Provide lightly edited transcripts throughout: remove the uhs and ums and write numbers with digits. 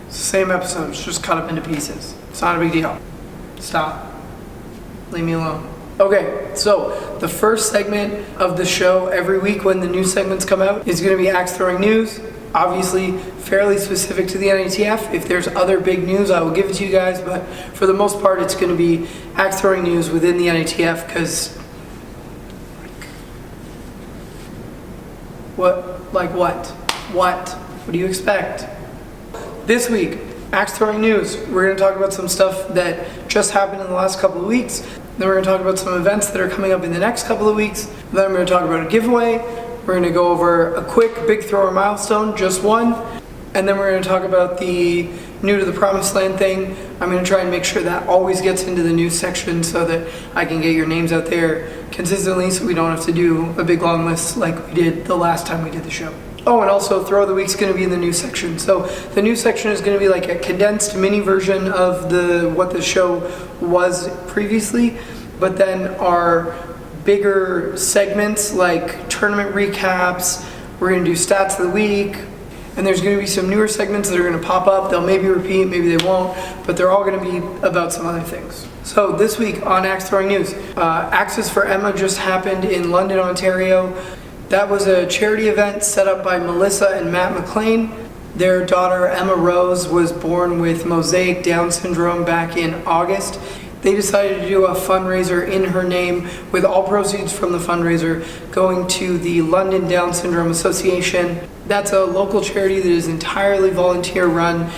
It's the same episodes, just cut up into pieces. It's not a big deal. Stop. Leave me alone. Okay, so the first segment of the show every week when the new segments come out is going to be Axe Throwing News. Obviously, fairly specific to the Natf. If there's other big news, I will give it to you guys, but for the most part, it's going to be Axe Throwing News within the Natf, because What do you expect? This week, Axe Throwing News. We're going to talk about some stuff that just happened in the last couple of weeks. Then we're going to talk about some events that are coming up in the next couple of weeks. Then we're going to talk about a giveaway. We're going to go over a quick big thrower milestone, just one. And then we're going to talk about the new to the promised land thing. I'm going to try and make sure that always gets into the news section so that I can get your names out there consistently so we don't have to do a big long list like we did the last time we did the show. Oh, and also Throw of the Week's going to be in the news section. So the news section is going to be like a condensed mini version of what the show was previously, but then our bigger segments like tournament recaps, we're going to do stats of the week, and there's going to be some newer segments that are going to pop up. They'll maybe repeat, maybe they won't, but they're all going to be about some other things. So this week on Axe Throwing News, Axes for Emma just happened in London, Ontario. That was a charity event set up by Melissa and Matt McLean. Their daughter Emma Rose was born with mosaic Down syndrome back in August. They decided to do a fundraiser in her name, with all proceeds from the fundraiser going to the London Down Syndrome Association. That's a local charity that is entirely volunteer run,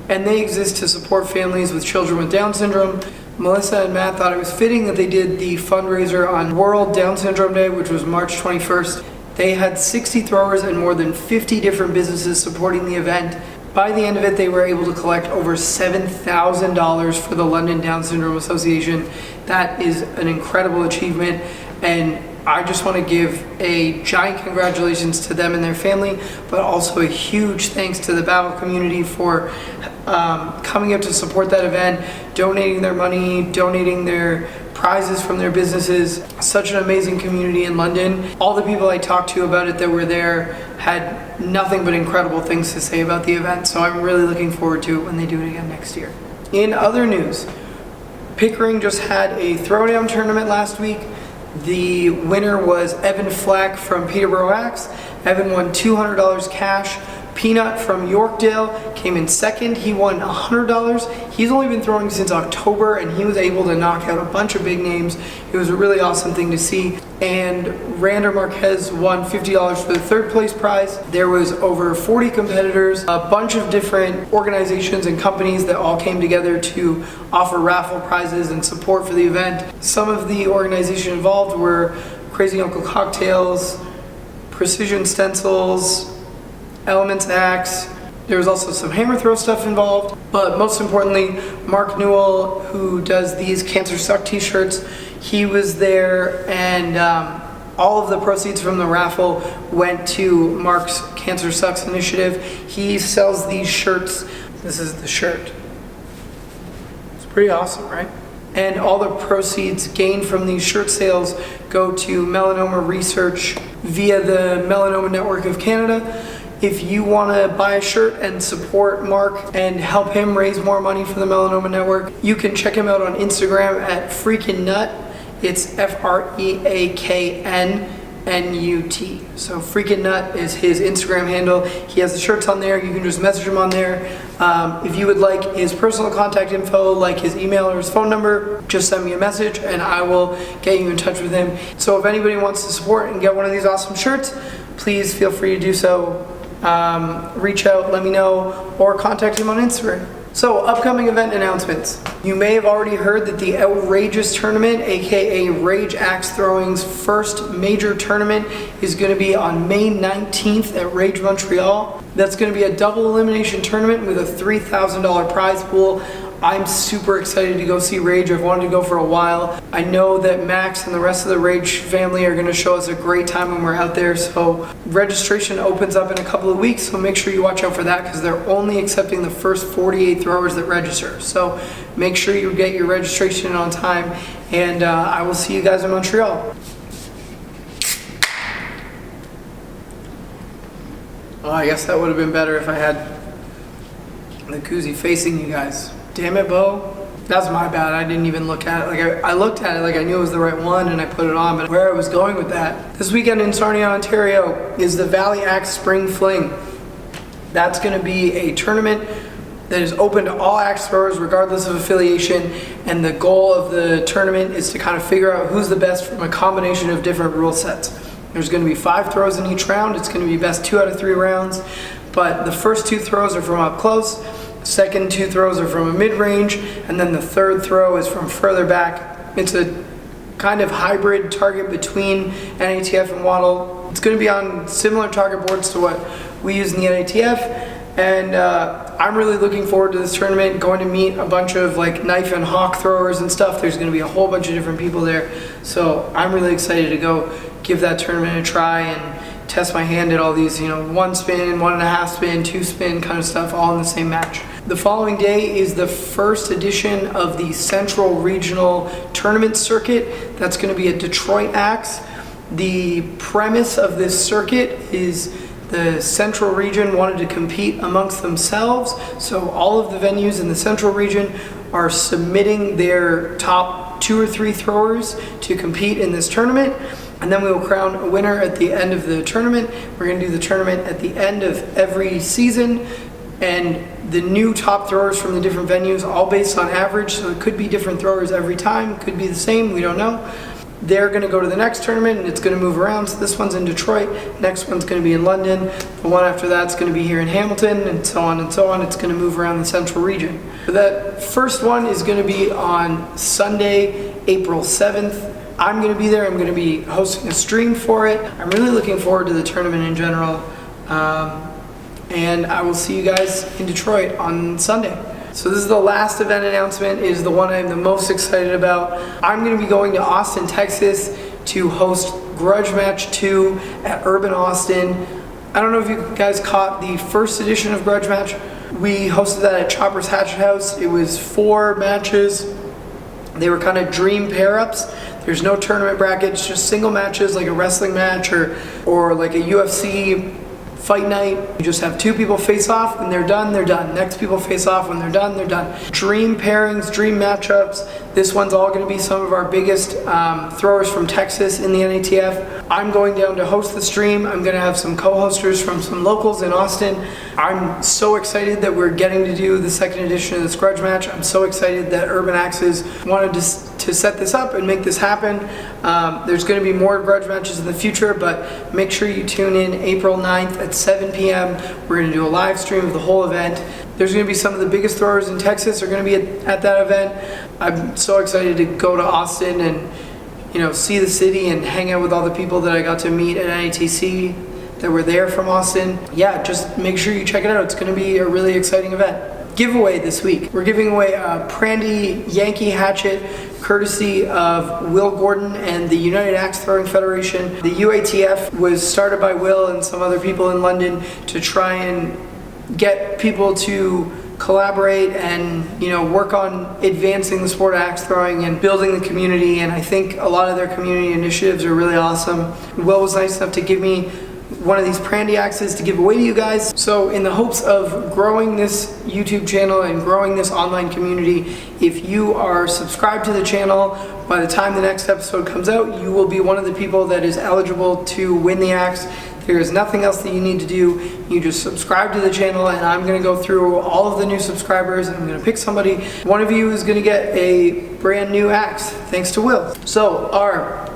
and they exist to support families with children with Down syndrome. Melissa and Matt thought it was fitting that they did the fundraiser on World Down Syndrome Day, which was March 21st. They had 60 throwers and more than 50 different businesses supporting the event. By the end of it, they were able to collect over $7,000 for the London Down Syndrome Association. That is an incredible achievement, and I just want to give a giant congratulations to them and their family, but also a huge thanks to the Battle community for coming up to support that event, donating their money, donating their prizes from their businesses. Such an amazing community in London. All the people I talked to about it that were there had nothing but incredible things to say about the event, so I'm really looking forward to it when they do it again next year. In other news, Pickering just had a throwdown tournament last week. The winner was Evan Flack from Peterborough Axe. Evan won $200 cash. Peanut from Yorkdale came in second. He won $100. He's only been throwing since October, and he was able to knock out a bunch of big names. It was a really awesome thing to see. And Rander Marquez won $50 for the third place prize. There was over 40 competitors, a bunch of different organizations and companies that all came together to offer raffle prizes and support for the event. Some of the organizations involved were Crazy Uncle Cocktails, Precision Stencils, Elements Axe. There was also some hammer throw stuff involved, but most importantly, Mark Newell, who does these Cancer Suck t-shirts, he was there, and all of the proceeds from the raffle went to Mark's Cancer Sucks initiative. He sells these shirts. This is the shirt. It's pretty awesome, right? And all the proceeds gained from these shirt sales go to melanoma research via the Melanoma Network of Canada. If you want to buy a shirt and support Mark and help him raise more money for the Melanoma Network, you can check him out on Instagram at Freakin' Nut. It's FREAKNNUT. So Freakin' Nut is his Instagram handle. He has the shirts on there. You can just message him on there. If you would like his personal contact info, like his email or his phone number, just send me a message and I will get you in touch with him. So if anybody wants to support and get one of these awesome shirts, please feel free to do so. Reach out, let me know, or contact him on Instagram. So, upcoming event announcements. You may have already heard that the Outrageous Tournament, aka Rage Axe Throwing's first major tournament, is going to be on May 19th at Rage Montreal. That's going to be a double elimination tournament with a $3,000 prize pool. I'm super excited to go see Rage. I've wanted to go for a while. I know that Max and the rest of the Rage family are going to show us a great time when we're out there. So registration opens up in a couple of weeks, so make sure you watch out for that because they're only accepting the first 48 throwers that register. So make sure you get your registration on time, and I will see you guys in Montreal. Oh, I guess that would have been better if I had The koozie facing you guys. Damn it, Bo. That's my bad. I didn't even look at it. Like I looked at it like I knew it was the right one and I put it on, but where I was going with that. This weekend in Sarnia, Ontario is the Valley Axe Spring Fling. That's going to be a tournament that is open to all axe throwers regardless of affiliation, and the goal of the tournament is to kind of figure out who's the best from a combination of different rule sets. There's going to be 5 throws in each round. It's going to be best 2 out of 3 rounds, but the first 2 throws are from up close. Second 2 throws are from a mid-range, and then the third throw is from further back. It's a kind of hybrid target between NATF and Waddle. It's going to be on similar target boards to what we use in the NATF, and I'm really looking forward to this tournament, going to meet a bunch of like knife and hawk throwers and stuff. There's going to be a whole bunch of different people there, so I'm really excited to go give that tournament a try and test my hand at all these, 1 spin, 1.5 spin, 2 spin kind of stuff, all in the same match. The following day is the first edition of the Central Regional Tournament Circuit. That's going to be at Detroit Axe. The premise of this circuit is the Central Region wanted to compete amongst themselves, so all of the venues in the Central Region are submitting their top 2 or 3 throwers to compete in this tournament. And then we will crown a winner at the end of the tournament. We're going to do the tournament at the end of every season, and the new top throwers from the different venues, all based on average, so it could be different throwers every time, could be the same, we don't know. They're going to go to the next tournament, and it's going to move around. So this one's in Detroit, next one's going to be in London, the one after that's going to be here in Hamilton, and so on and so on. It's going to move around the Central Region. But that first one is going to be on Sunday, April 7th. I'm going to be there. I'm going to be hosting a stream for it. I'm really looking forward to the tournament in general. And I will see you guys in Detroit on Sunday. So this is the last event announcement. It is the one I'm the most excited about. I'm going to be going to Austin, Texas to host Grudge Match 2 at Urban Austin. I don't know if you guys caught the first edition of Grudge Match. We hosted that at Chopper's Hatchet House. It was 4 matches. They were kind of dream pair-ups. There's no tournament brackets, just single matches like a wrestling match or like a UFC fight night. You just have 2 people face off, when they're done, they're done. Next people face off, when they're done, they're done. Dream pairings, dream matchups. This one's all going to be some of our biggest throwers from Texas in the NATF. I'm going down to host the stream. I'm going to have some co-hosters from some locals in Austin. I'm so excited that we're getting to do the second edition of this Grudge Match. I'm so excited that Urban Axes wanted to set this up and make this happen. There's going to be more Grudge Matches in the future, but make sure you tune in April 9th at 7 p.m. We're going to do a live stream of the whole event. There's going to be some of the biggest throwers in Texas are going to be at that event. I'm so excited to go to Austin and see the city and hang out with all the people that I got to meet at NATC that were there from Austin. Yeah, just make sure you check it out. It's going to be a really exciting event. Giveaway this week. We're giving away a Prandy Yankee hatchet courtesy of Will Gordon and the United Axe Throwing Federation. The UATF was started by Will and some other people in London to try and get people to collaborate and work on advancing the sport of axe throwing and building the community, and I think a lot of their community initiatives are really awesome. Will was nice enough to give me one of these Prandy axes to give away to you guys. So in the hopes of growing this YouTube channel and growing this online community, if you are subscribed to the channel, by the time the next episode comes out, you will be one of the people that is eligible to win the axe. There is nothing else that you need to do. You just subscribe to the channel, and I'm going to go through all of the new subscribers, and I'm going to pick somebody. One of you is going to get a brand new axe, thanks to Will. So our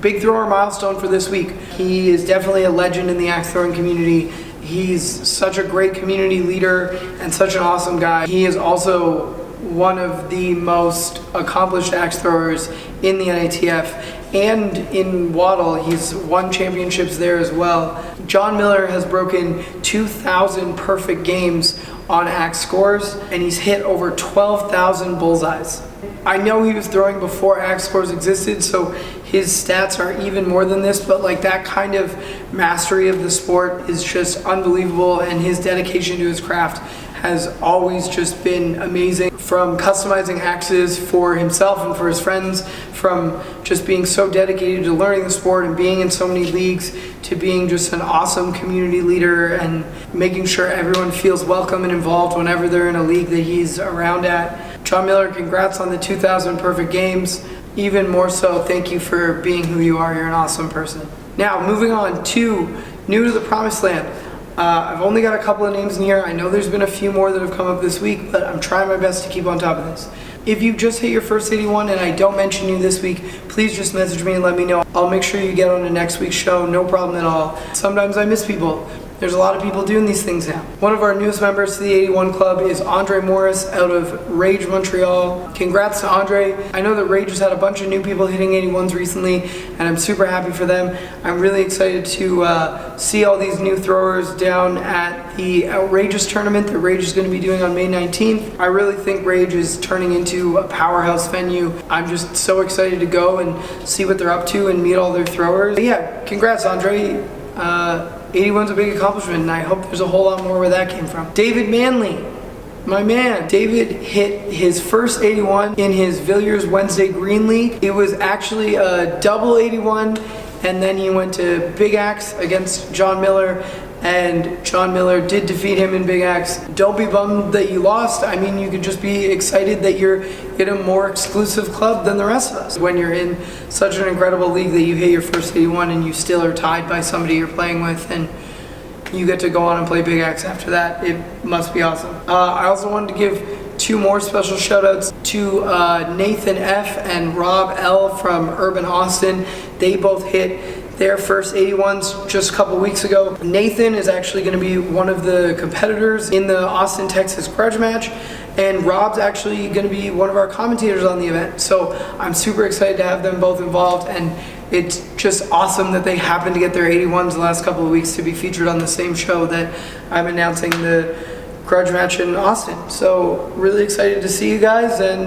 big thrower milestone for this week. He is definitely a legend in the axe throwing community. He's such a great community leader and such an awesome guy. He is also one of the most accomplished axe throwers in the NATF and in Waddle. He's won championships there as well. John Miller has broken 2,000 perfect games on axe scores, and he's hit over 12,000 bullseyes. I know he was throwing before axe scores existed, so his stats are even more than this, but like that kind of mastery of the sport is just unbelievable, and his dedication to his craft has always just been amazing. From customizing axes for himself and for his friends, from just being so dedicated to learning the sport and being in so many leagues, to being just an awesome community leader and making sure everyone feels welcome and involved whenever they're in a league that he's around at. John Miller, congrats on the 2000 perfect games. Even more so, thank you for being who you are. You're an awesome person. Now, moving on to new to the promised land. I've only got a couple of names in here. I know there's been a few more that have come up this week, but I'm trying my best to keep on top of this. If you just hit your first 81 and I don't mention you this week, please just message me and let me know. I'll make sure you get on to next week's show, no problem at all. Sometimes I miss people. There's a lot of people doing these things now. One of our newest members to the 81 Club is Andre Morris out of Rage Montreal. Congrats to Andre. I know that Rage has had a bunch of new people hitting 81s recently, and I'm super happy for them. I'm really excited to see all these new throwers down at the Outrageous tournament that Rage is going to be doing on May 19th. I really think Rage is turning into a powerhouse venue. I'm just so excited to go and see what they're up to and meet all their throwers. But yeah, congrats, Andre. 81's a big accomplishment, and I hope there's a whole lot more where that came from. David Manley, my man. David hit his first 81 in his Villiers Wednesday Green League. It was actually a double 81, and then he went to Big Axe against John Miller, and John Miller did defeat him in Big Axe. Don't be bummed that you lost. I mean, you could just be excited that you're in a more exclusive club than the rest of us. When you're in such an incredible league that you hit your first 81 and you still are tied by somebody you're playing with, and you get to go on and play Big Axe after that, it must be awesome. I also wanted to give two more special shout outs to Nathan F and Rob L from Urban Austin. They both hit their first 81s just a couple weeks ago. Nathan is actually going to be one of the competitors in the Austin, Texas grudge match, and Rob's actually going to be one of our commentators on the event. So I'm super excited to have them both involved, and it's just awesome that they happen to get their 81s the last couple of weeks to be featured on the same show that I'm announcing the grudge match in Austin. So really excited to see you guys, and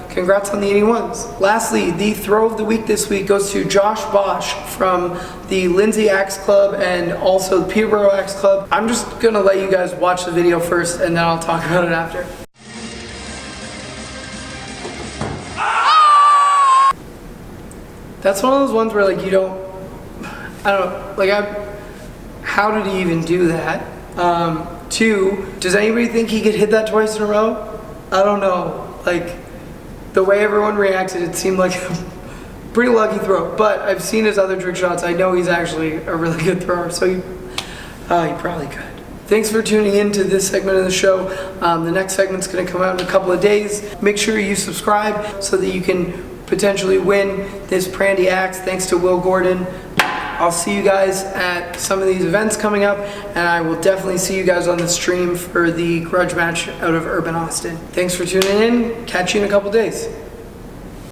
congrats on the 81s. Lastly, the throw of the week this week goes to Josh Bosch from the Lindsay Axe Club and also the Peterborough Axe Club. I'm just gonna let you guys watch the video first, and then I'll talk about it after. That's one of those ones where like you don't, I don't know, like how did he even do that? Two, does anybody think he could hit that twice in a row? I don't know. Like, the way everyone reacted, it seemed like a pretty lucky throw. But I've seen his other trick shots. I know he's actually a really good thrower, so he probably could. Thanks for tuning in to this segment of the show. The next segment's going to come out in a couple of days. Make sure you subscribe so that you can potentially win this Prandy axe thanks to Will Gordon. I'll see you guys at some of these events coming up, and I will definitely see you guys on the stream for the grudge match out of Urban Austin. Thanks for tuning in. Catch you in a couple days.